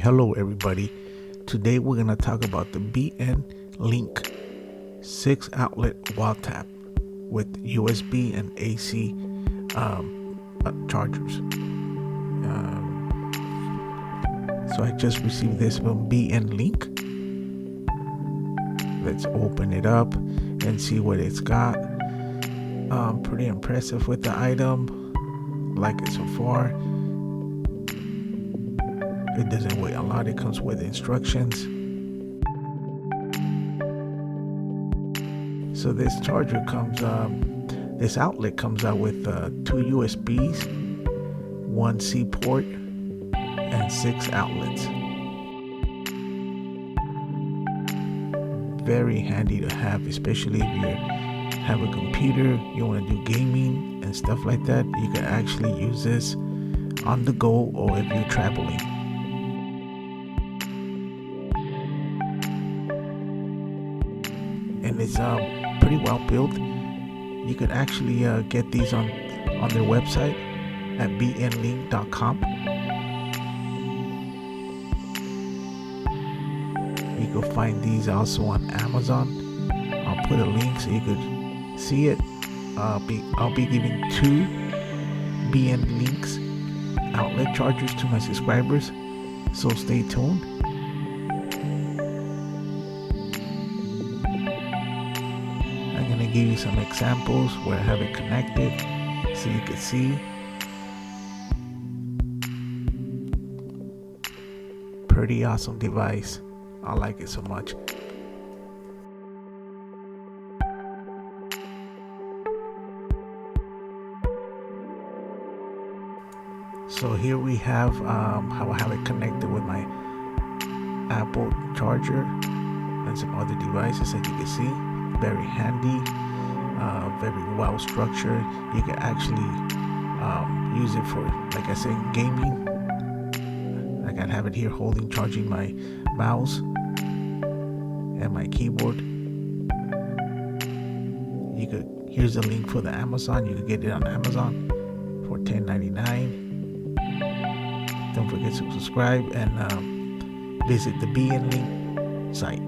Hello everybody. Today we're going to talk about the BN Link 6 outlet wall tap with USB and AC chargers. So I just received this from BN Link. Let's open it up and see what it's got. Pretty impressive with the item. Like it so far. It doesn't weigh a lot. It comes with instructions. So this charger comes, this outlet comes out with 2 USBs, 1 C port, and 6 outlets. Very handy to have, especially if you have a computer, you want to do gaming and stuff like that. You can actually use this on the go or if you're traveling. And it's pretty well built. You can actually get these on their website at bnlink.com. You can find these also on Amazon. I'll put a link so you could see it. I'll be giving 2 BN Links outlet chargers to my subscribers, so stay tuned. I'm going to give you some examples where I have it connected so you can see. Pretty awesome device. I like it so much. So here we have how I have it connected with my Apple charger and some other devices that you can see. Very handy, very well structured. You can actually use it for, like I said, gaming. I can have it here holding, charging my mouse and my keyboard. Here's the link for the Amazon. You can get it on Amazon for $10.99. Don't forget to subscribe and visit the BN Link site.